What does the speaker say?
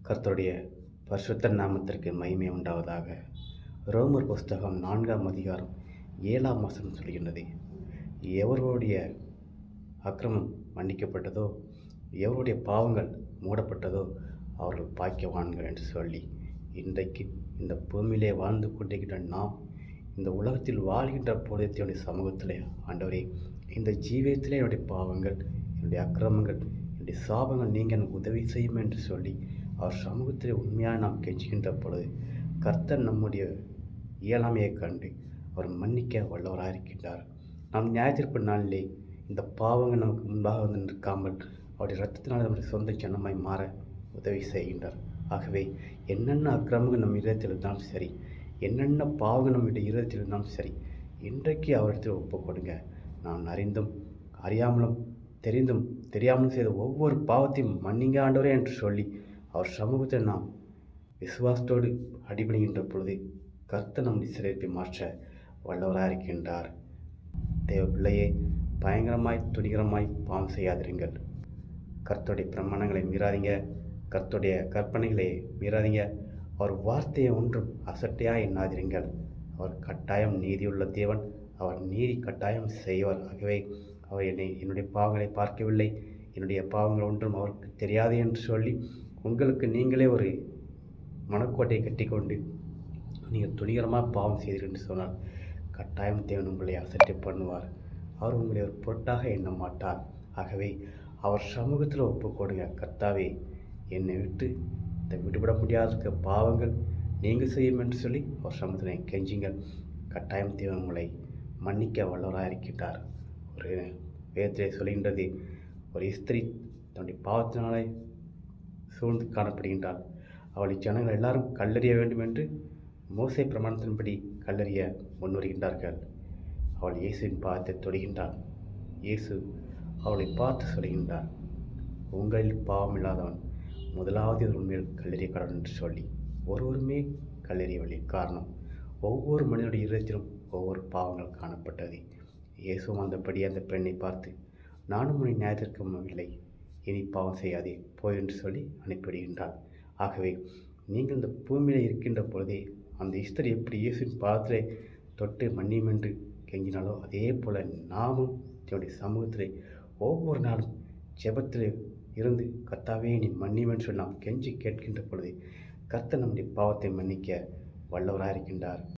கர்த்தருடைய பரிசுத்த நாமத்திற்கு மகிமை உண்டாவதாக. ரோமர் புஸ்தகம் 4ஆம் அதிகாரம் 7ஆம் வசனம் சொல்கின்றது, எவருடைய அக்கிரமம் மன்னிக்கப்பட்டதோ, எவருடைய பாவங்கள் மூடப்பட்டதோ அவர்கள் பாக்கியவான்கள் என்று சொல்லி, இன்றைக்கு இந்த பூமியிலே வாழ்ந்து கொண்டிருக்கின்ற நாம், இந்த உலகத்தில் வாழ்கின்ற பொழுதுடைய சமூகத்திலே, ஆண்டவரே, இந்த ஜீவியத்திலே என்னுடைய பாவங்கள், என்னுடைய அக்கிரமங்கள், என்னுடைய சாபங்கள் நீங்கள் எனக்கு உதவி செய்யும் என்று சொல்லி அவர் சமூகத்தில் உண்மையாக நாம் கெஞ்சுகின்ற பொழுது, கர்த்தர் நம்முடைய இயலாமையை கண்டு அவர் மன்னிக்க வல்லவராக இருக்கின்றார். நாம் நியாயத்தீர்ப்பு நாளிலே இந்த பாவங்கள் நமக்கு முன்பாக வந்து நிற்காமல் அவருடைய இரத்தத்தினால் நம்முடைய சொந்த ஜனமாய் மாற உதவி செய்கின்றார். ஆகவே என்னென்ன அக்கிரமங்கள் நம் இதயத்தில் இருந்தாலும் சரி, என்னென்ன பாவங்கள் நம்முடைய இதயத்தில் இருந்தாலும் சரி, இன்றைக்கு அவரிடத்தில் ஒப்புக் கொடுங்க. நான் அறிந்தும் அறியாமலும் தெரிந்தும் தெரியாமலும் செய்த ஒவ்வொரு பாவத்தையும் மன்னிங்க ஆண்டவரே என்று சொல்லி அவர் சமூகத்தில் நாம் விசுவாசத்தோடு அடிபடுகின்ற பொழுது கர்த்தர் நம்முடைய சிறைப்பை மாற்ற வல்லவராக இருக்கின்றார். தேவ பிள்ளையே, பயங்கரமாய் துணிகரமாய் பாவம் செய்யாதிருங்கள். கர்த்தருடைய பிரமாணங்களை மீறாதீங்க, கர்த்தருடைய கற்பனைகளை மீறாதீங்க. அவர் வார்த்தையை ஒன்றும் அசட்டையாக எண்ணாதிருங்கள். அவர் கட்டாயம் நீதியுள்ள தேவன், அவர் நீதி கட்டாயம் செய்வார். ஆகவே அவர் என்னுடைய பாவங்களை பார்க்கவில்லை, என்னுடைய பாவங்கள் ஒன்றும் அவருக்கு தெரியாது என்று சொல்லி உங்களுக்கு நீங்களே ஒரு மனக்கோட்டையை கட்டிக்கொண்டு நீங்கள் துணிகரமாக பாவம் செய்தீர்கள் என்று சொன்னால் கட்டாயம் தேவன் உங்களை அசட்டை பண்ணுவார். அவர் உங்களை ஒரு பொருட்டாக எண்ண மாட்டார். ஆகவே அவர் சமூகத்தில் ஒப்புக்கொடுங்க. கர்த்தாவே, என்னை விட்டு இந்த விடுபட முடியாத பாவங்கள் நீங்கள் செய்யும் என்று சொல்லி அவர் சமூகத்தில் கெஞ்சுங்கள். கட்டாயம் தேவன் உங்களை மன்னிக்க வல்லவராக இருக்கின்றார். ஒரு வேதத்திலே சொல்கின்றது, ஒரு ஸ்திரீ தன்னுடைய பாவத்தினாலே சூழ்ந்து காணப்படுகின்றாள். அவளை ஜனங்கள் எல்லாரும் கல்லறிய வேண்டும் என்று மோசே பிரமாணத்தின்படி கல்லறிய முன்வருகின்றார்கள். அவள் இயேசுவின் பாதத்தை தொடுகின்றாள். இயேசு அவளை பார்த்து சொல்கின்றார், உங்களில் பாவம் இல்லாதவன் முதலாவது உண்மையில் கல்லறிய கடவுள் என்று சொல்லி ஒருவருமே கல்லறியவில்லை. காரணம், ஒவ்வொரு மனிதனுடைய இதயத்திலும் ஒவ்வொரு பாவங்கள் காணப்பட்டது. இயேசுவும் அந்தபடி அந்த பெண்ணை பார்த்து, நானும் உன்னை நியாயத்திற்கவில்லை, இனி பாவம் செய்யாதே, போய் என்று சொல்லி அனுப்பிவிடுகின்றாள். ஆகவே நீங்கள் இந்த பூமியில் இருக்கின்ற பொழுதே அந்த ஸ்திரீ எப்படி இயேசுவின் பாதத்திலே தொட்டு மன்னியும் என்று கெஞ்சினாலோ, அதே போல் நாமும் என்னுடைய சமூகத்திலே ஒவ்வொரு நாளும் ஜெபத்திலே இருந்து, கர்த்தாவே நீ மன்னியும் என்று சொல்லி நாம் கெஞ்சி கேட்கின்ற பொழுது கர்த்தர் நம்முடைய பாவத்தை மன்னிக்க வல்லவராக இருக்கின்றார்.